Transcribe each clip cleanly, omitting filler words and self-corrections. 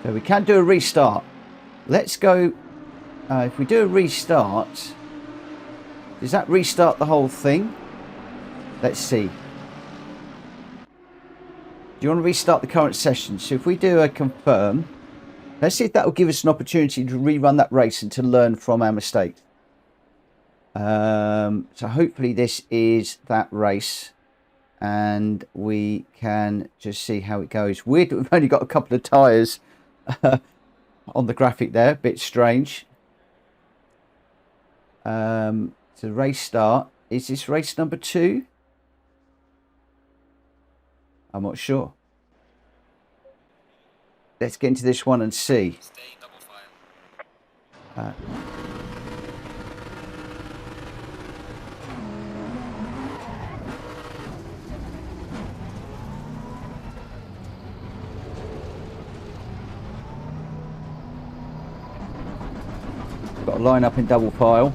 So we can do a restart. Let's go. If we do a restart, does that restart the whole thing? Let's see. Do you want to restart the current session? So if we do a confirm, let's see if that will give us an opportunity to rerun that race and to learn from our mistakes. So hopefully this is that race and we can just see how it goes. Weird, we've only got a couple of tyres on the graphic there, a bit strange. So race start. Is this race number 2? I'm not sure. Let's get into this one and see. Got to line up in double file.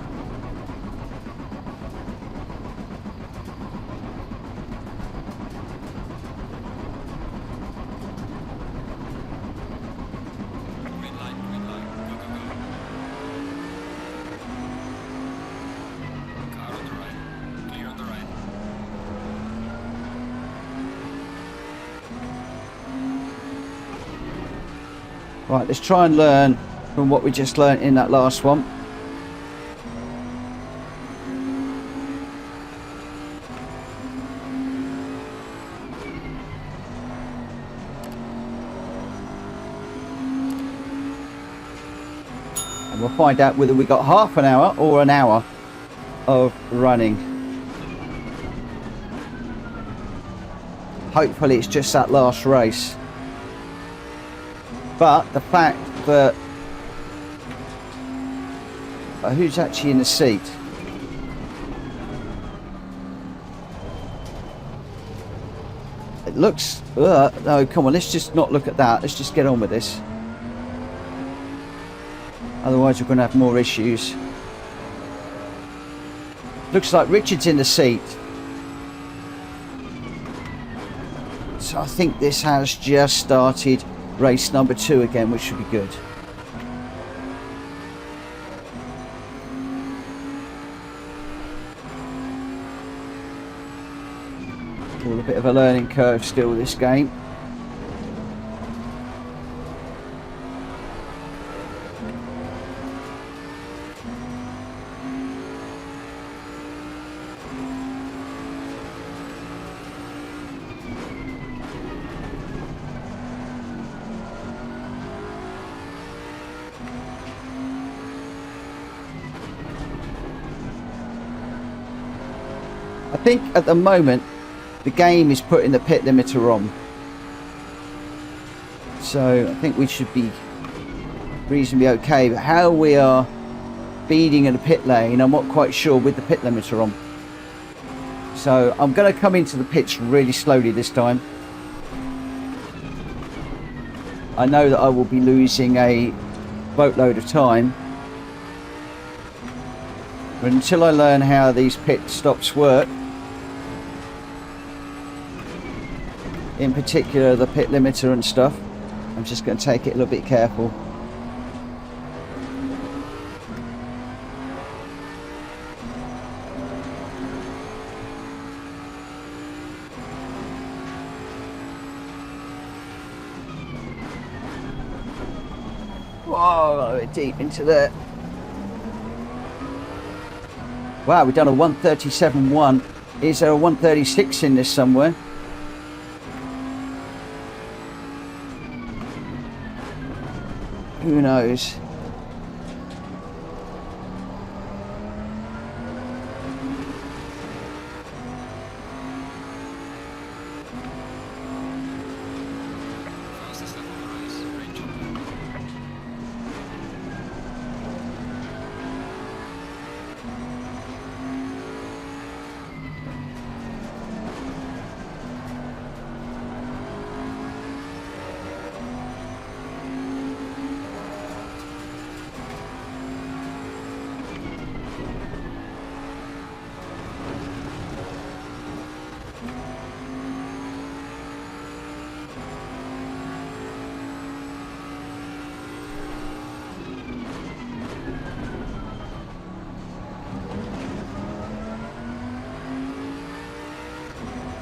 Right, let's try and learn from what we just learned in that last one. And we'll find out whether we got half an hour or an hour of running. Hopefully it's just that last race. But the fact that who's actually in the seat? It looks no, come on, let's just not look at that. Let's just get on with this. Otherwise we're going to have more issues. Looks like Richard's in the seat. So I think this has just started race number 2 again, which should be good. All a bit of a learning curve still with this game. I think at the moment the game is putting the pit limiter on, so I think we should be reasonably okay. But how we are speeding in the pit lane, I'm not quite sure with the pit limiter on. So I'm going to come into the pits really slowly this time. I know that I will be losing a boatload of time, but until I learn how these pit stops work, in particular the pit limiter and stuff, I'm just going to take it a little bit careful. Whoa, we're deep into there. Wow, we've done a 137.1. Is there a 136 in this somewhere? Who knows?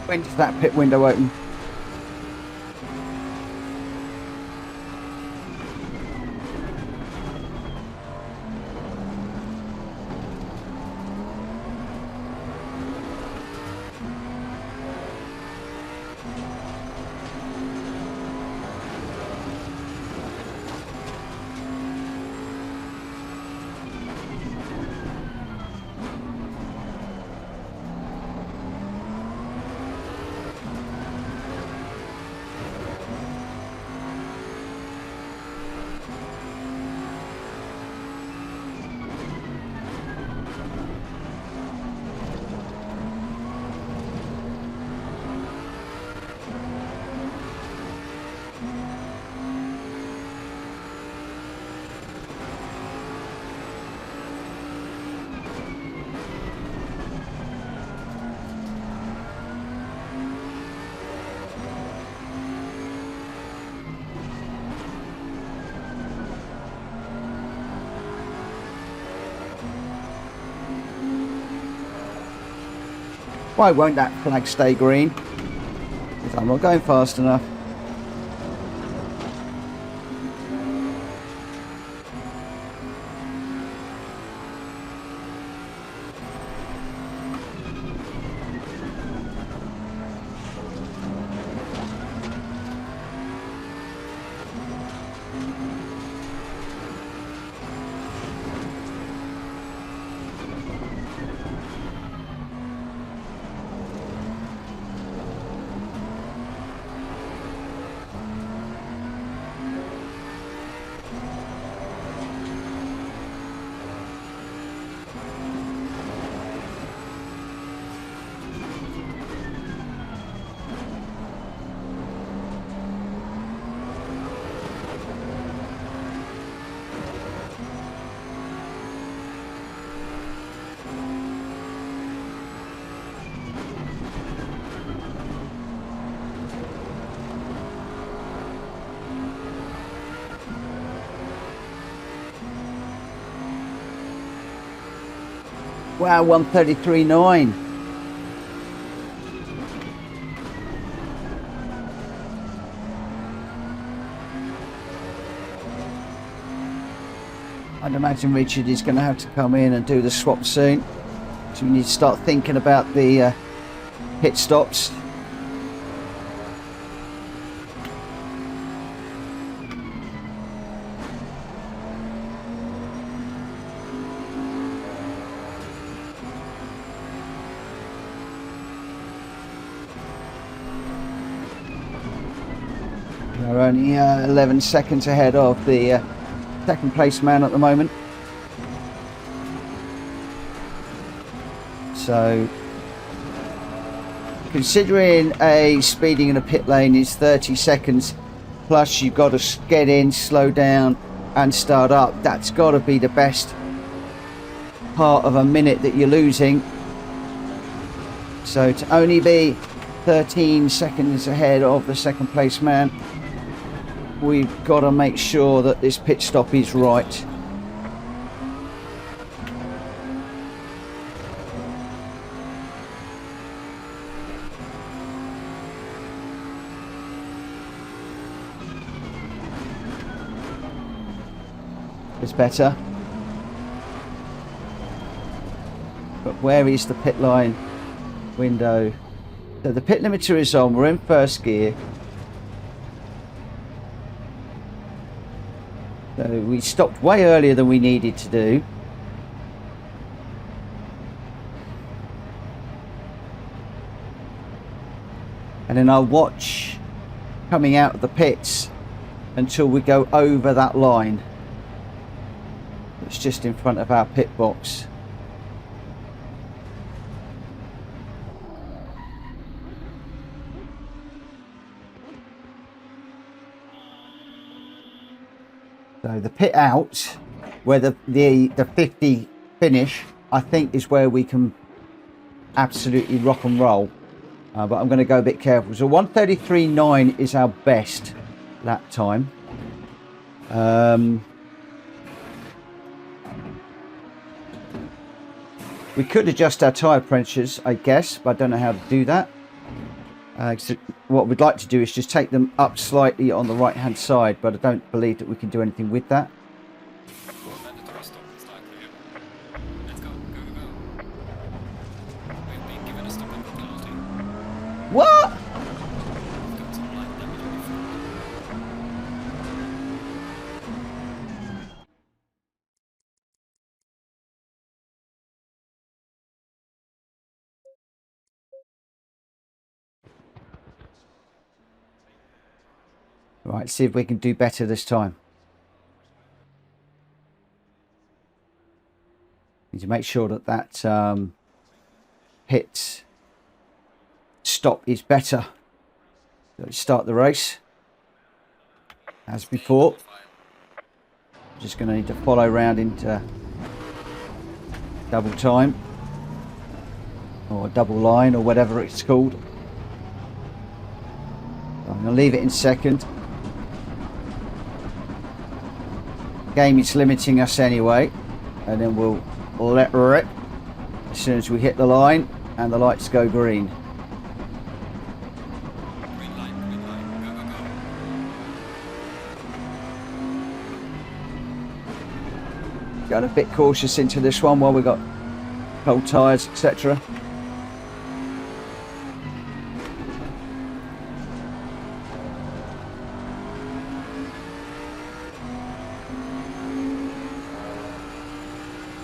When does that pit window open? Why won't that flag stay green? Because I'm not going fast enough. Wow, 133.9. I'd imagine Richard is going to have to come in and do the swap soon. So we need to start thinking about the pit stops. We're only 11 seconds ahead of the second place man at the moment. So, considering a speeding in a pit lane is 30 seconds, plus you've got to get in, slow down and start up, that's got to be the best part of a minute that you're losing. So to only be 13 seconds ahead of the second place man, we've got to make sure that this pit stop is right. It's better. But where is the pit line window? So the pit limiter is on, we're in first gear. So we stopped way earlier than we needed to do. And then I'll watch coming out of the pits until we go over that line. It's just in front of our pit box. So the pit out, where the 50 finish, I think is where we can absolutely rock and roll. But I'm going to go a bit careful. So 133.9 is our best lap time. We could adjust our tyre pressures, I guess, but I don't know how to do that. So what we'd like to do is just take them up slightly on the right hand side, but I don't believe that we can do anything with that. Mandatory stop and start clear. Let's go, go, go, go. We've been given a stopping penalty. What? We've got some light damage on the front. Right, see if we can do better this time. Need to make sure that that pit stop is better. Let's start the race as before. Just going to need to follow round into double time or double line or whatever it's called. I'm going to leave it in second. Game is limiting us anyway, and then we'll let rip as soon as we hit the line and the lights go green. Green line, go, go, go. Got a bit cautious into this one while we got cold tyres, etc.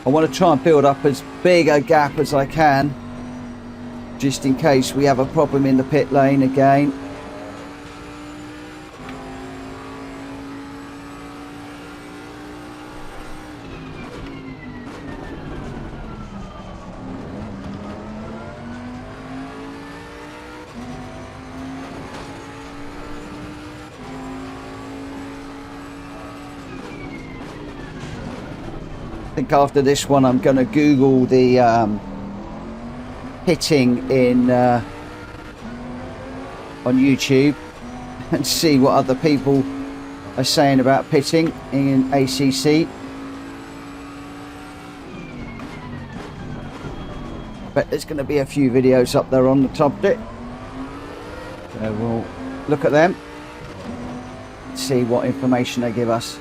I want to try and build up as big a gap as I can, just in case we have a problem in the pit lane again. I think after this one I'm going to Google the pitting in on YouTube and see what other people are saying about pitting in ACC. But there's going to be a few videos up there on the topic, so we'll look at them, see what information they give us.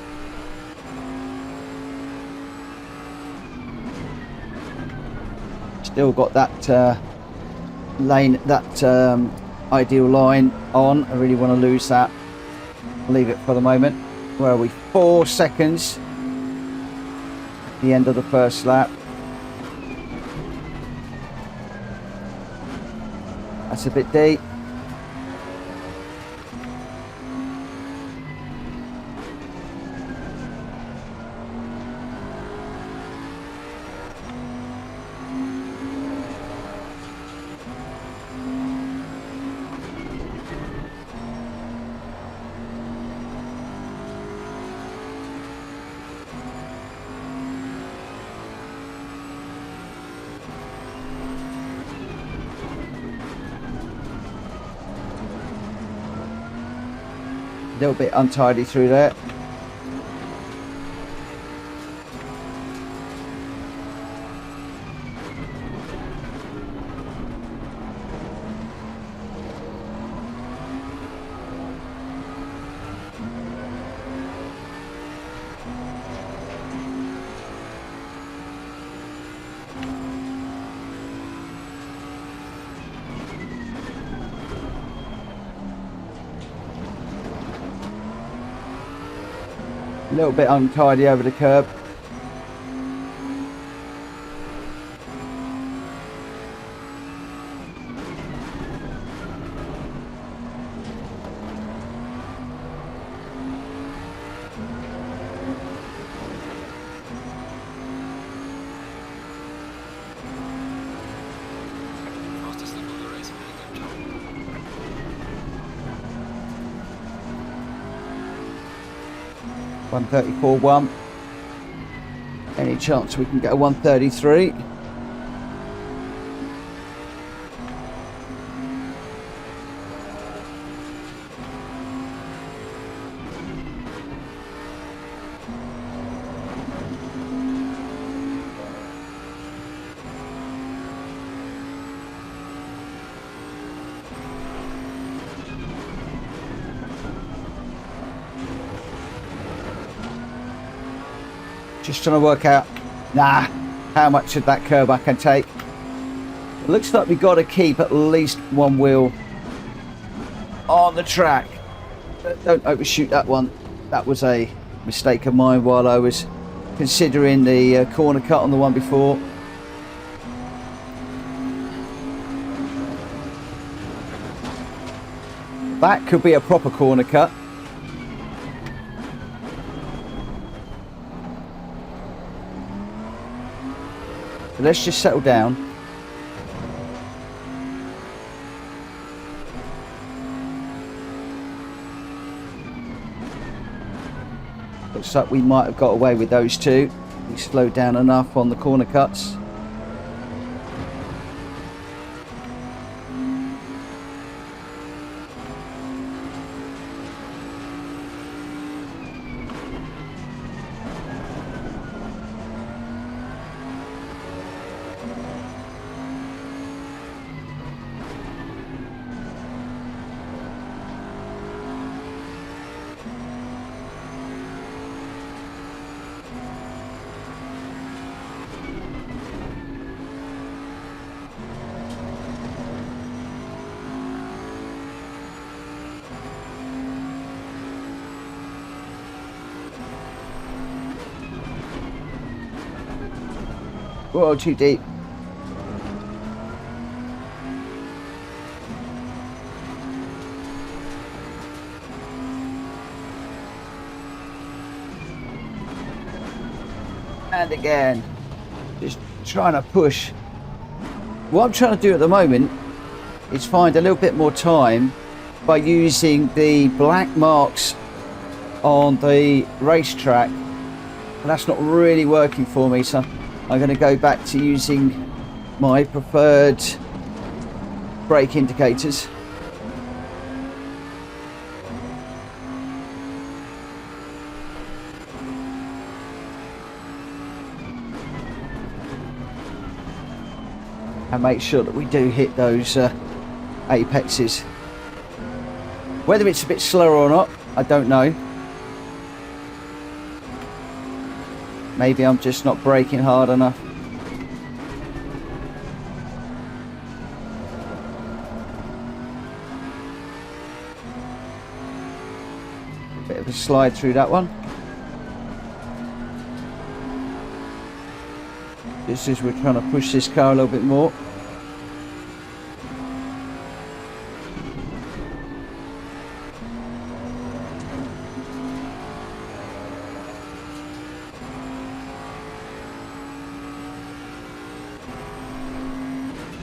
Still got that lane, that ideal line on. I really want to lose that. I'll leave it for the moment. Where are we? 4 seconds at the end of the first lap. That's a bit deep. A little bit untidy through there. A little bit untidy over the curb. Fastest lap of the race, well done, Joe. 134.1. Any chance we can get a 133? Just trying to work out, how much of that curb I can take. It looks like we've got to keep at least one wheel on the track. Don't overshoot that one. That was a mistake of mine while I was considering the corner cut on the one before. That could be a proper corner cut. But let's just settle down. Looks like we might have got away with those two. We slowed down enough on the corner cuts. Whoa, too deep. And again, just trying to push. What I'm trying to do at the moment is find a little bit more time by using the black marks on the racetrack, and that's not really working for me, so I'm going to go back to using my preferred brake indicators. And make sure that we do hit those apexes. Whether it's a bit slower or not, I don't know. Maybe I'm just not braking hard enough. Bit of a slide through that one. Just as we're trying to push this car a little bit more.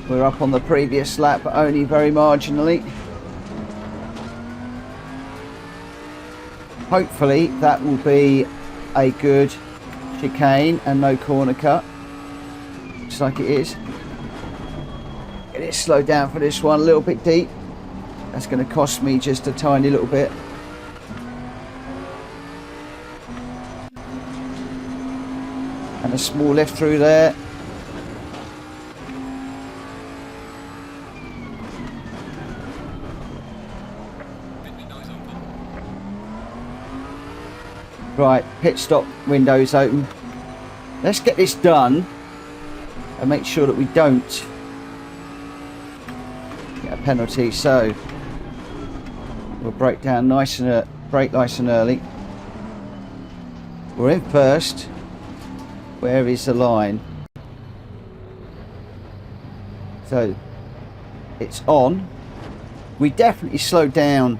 We're up on the previous lap, but only very marginally. Hopefully that will be a good chicane and no corner cut. Looks like it is. Get it slowed down for this one, a little bit deep. That's going to cost me just a tiny little bit. And a small lift through there. Right, pit stop windows open. Let's get this done and make sure that we don't get a penalty. So we'll brake down nice and brake nice and early. We're in first. Where is the line? So it's on. We definitely slowed down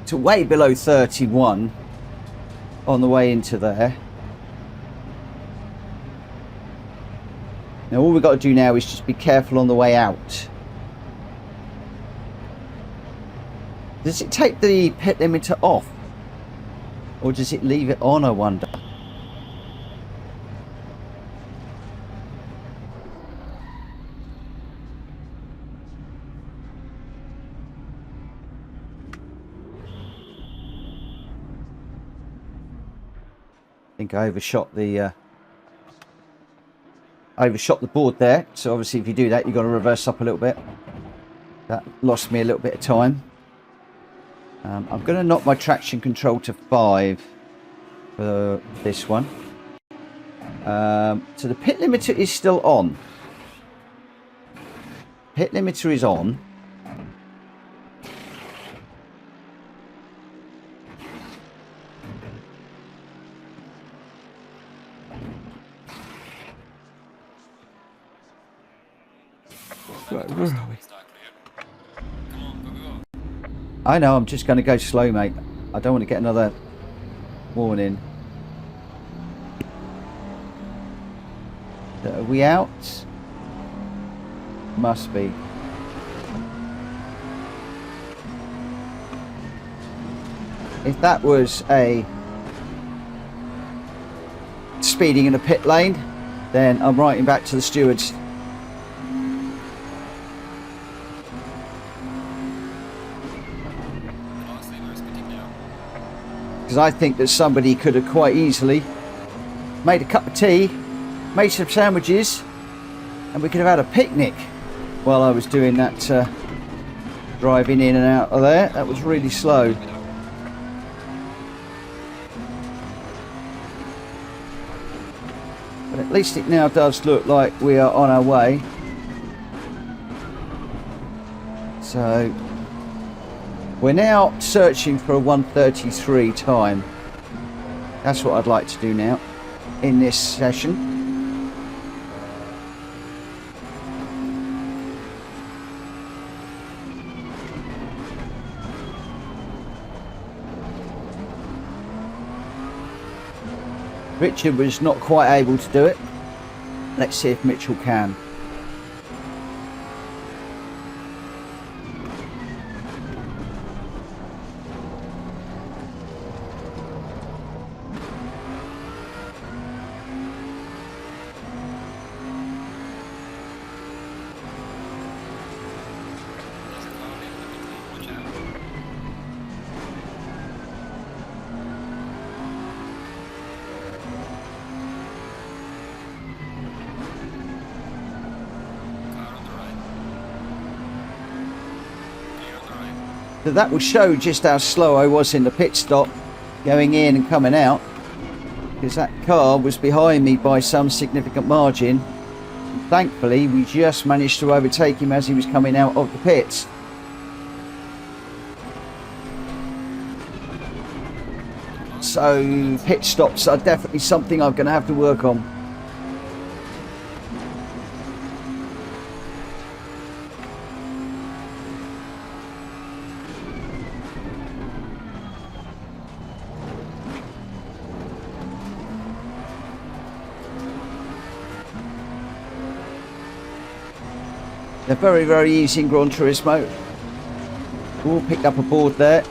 to way below 31 on the way into there. Now all we've got to do now is just be careful on the way out. Does it take the pit limiter off? Or does it leave it on, I wonder? I think I overshot the board there, so obviously if you do that you've got to reverse up a little bit. That lost me a little bit of time. I'm going to knock my traction control to 5 for this one. So the pit limiter is still on. Pit limiter is on. Right, where are we? Come on, go, go, go. I know, I'm just going to go slow, mate. I don't want to get another warning. Are we out? Must be. If that was a speeding in a pit lane, then I'm writing back to the stewards. Because I think that somebody could have quite easily made a cup of tea, made some sandwiches, and we could have had a picnic while I was doing that driving in and out of there. That was really slow. But at least it now does look like we are on our way. So we're now searching for a 1:33 time. That's what I'd like to do now in this session. Richard was not quite able to do it. Let's see if Mitchell can. So that will show just how slow I was in the pit stop, going in and coming out, because that car was behind me by some significant margin. And thankfully, we just managed to overtake him as he was coming out of the pits. So pit stops are definitely something I'm going to have to work on. They're very, very easy in Gran Turismo. We'll pick up a board there.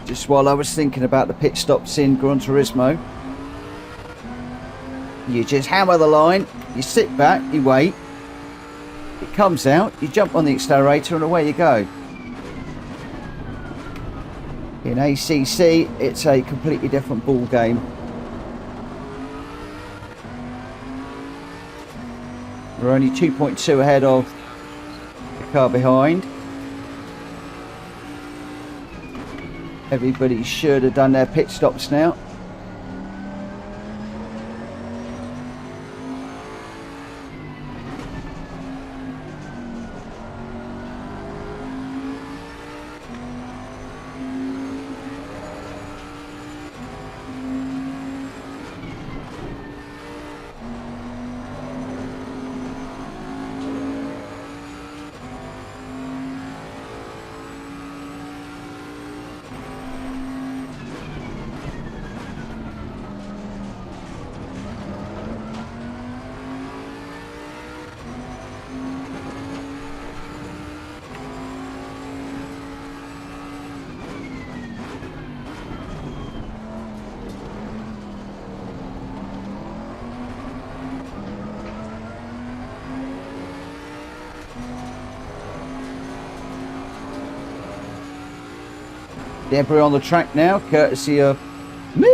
Just while I was thinking about the pit stops in Gran Turismo. You just hammer the line, you sit back, you wait. It comes out, you jump on the accelerator and away you go. In ACC, it's a completely different ball game. We're only 2.2 ahead of the car behind. Everybody should have done their pit stops now. Debris on the track now, courtesy of me.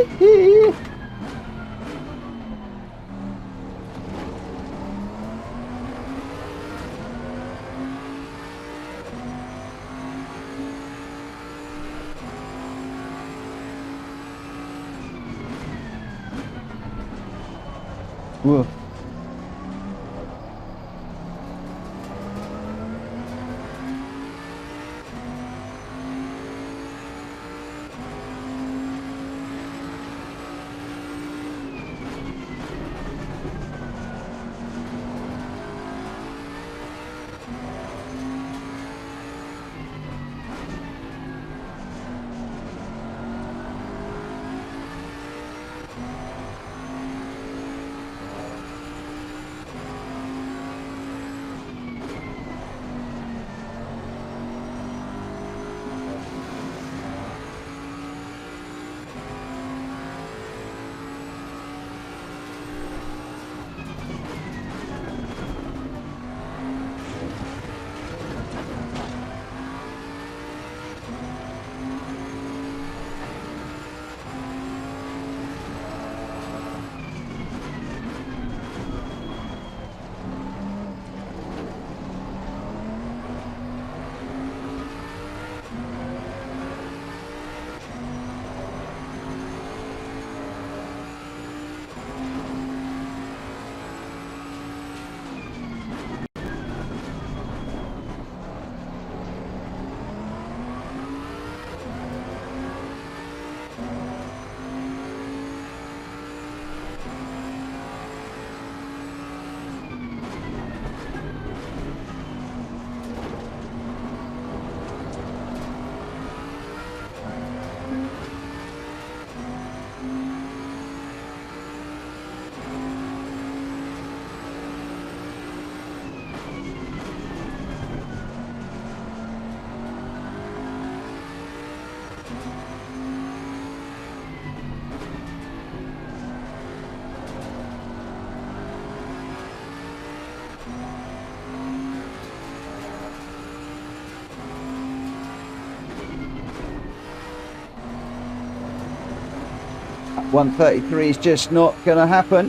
133 is just not going to happen.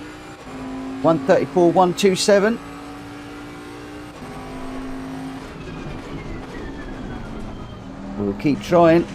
134, 127. We'll keep trying.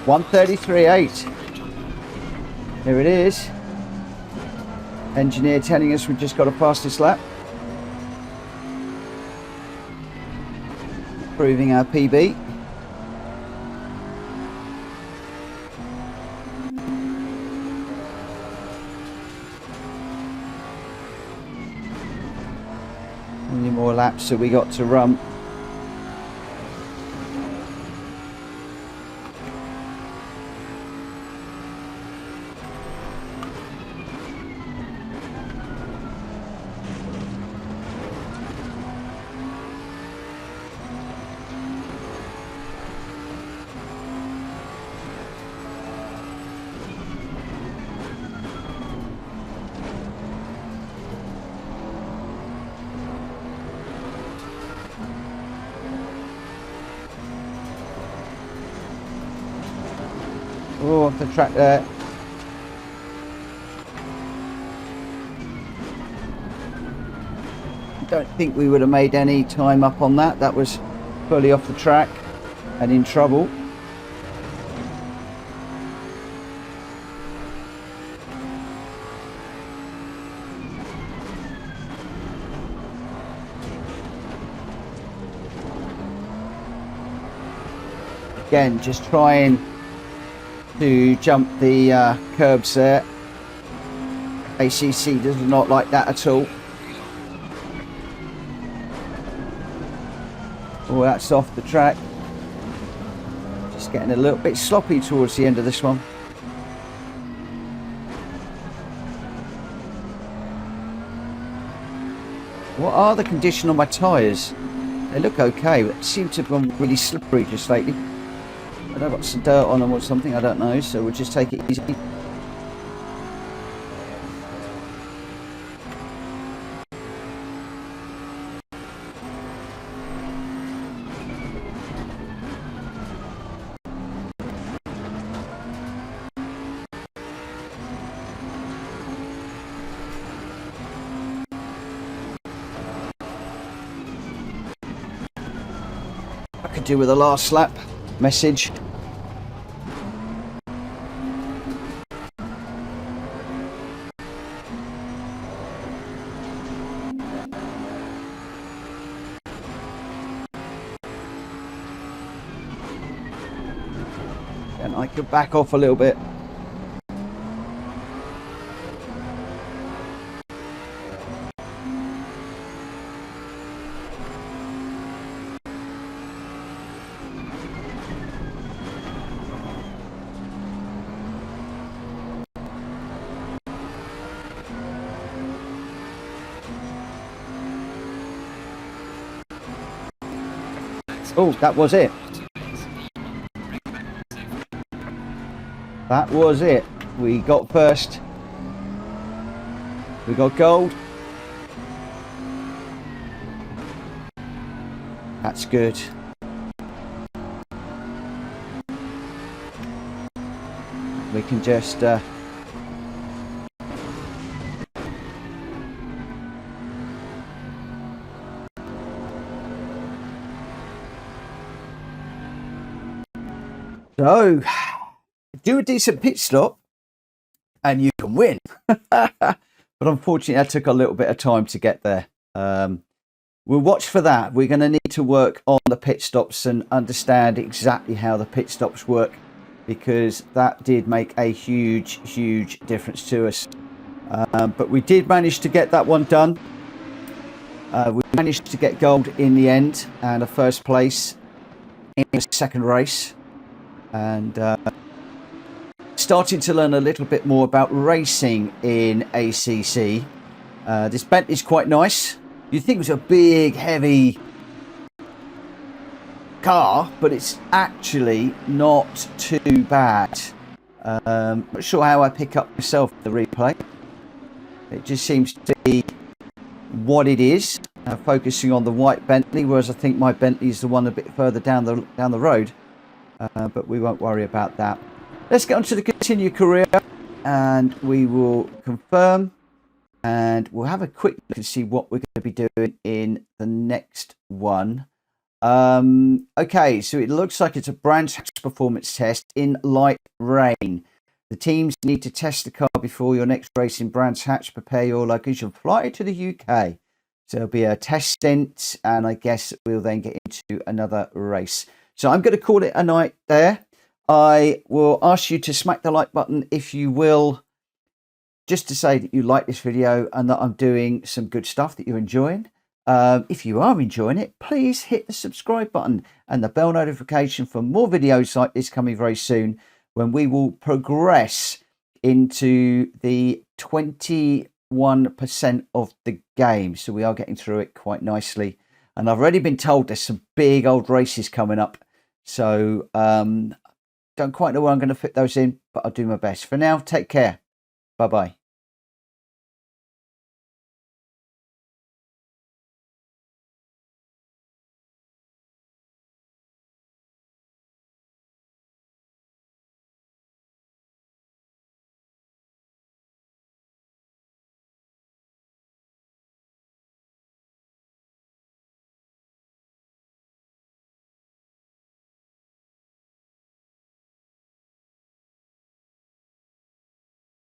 $133.8. There it is. Engineer telling us we've just got a fastest lap. Improving our PB. How many more laps have we got to run? Oh, off the track there. Don't think we would have made any time up on that. That was fully off the track and in trouble. Again, just trying to jump the curbs there. ACC does not like that at all. Oh, that's off the track. Just getting a little bit sloppy towards the end of this one. What are the condition on my tyres? They look okay, but seem to have gone really slippery just lately. I've got some dirt on them or something, I don't know, so we'll just take it easy. I could do with a last lap message. And I could back off a little bit. Oh, that was it. That was it. We got first. We got gold. That's good. We can just so do a decent pit stop and you can win. but unfortunately that took a little bit of time to get there. We'll watch for that. We're going to need to work on the pit stops and understand exactly how the pit stops work, because that did make a huge difference to us. But we did manage to get that one done. We managed to get gold in the end and a first place in the second race, and starting to learn a little bit more about racing in ACC. This Bentley's quite nice. You'd think it was a big, heavy car, but it's actually not too bad. Not sure how I pick up myself the replay. It just seems to be what it is. Focusing on the white Bentley, whereas I think my Bentley is the one a bit further down the road. But we won't worry about that. Let's get on to the continue career, and we will confirm. And we'll have a quick look and see what we're going to be doing in the next one. Okay, so it looks like it's a Brands Hatch performance test in light rain. The teams need to test the car before your next race in Brands Hatch. Prepare your luggage and fly to the UK. So there'll be a test stint, and I guess we'll then get into another race. So I'm going to call it a night there. I will ask you to smack the like button if you will, just to say that you like this video and that I'm doing some good stuff that you're enjoying. If you are enjoying it, please hit the subscribe button and the bell notification for more videos like this coming very soon, when we will progress into the 21% of the game. So we are getting through it quite nicely. And I've already been told there's some big old races coming up. So don't quite know where I'm going to fit those in, but I'll do my best. For now, take care. Bye-bye.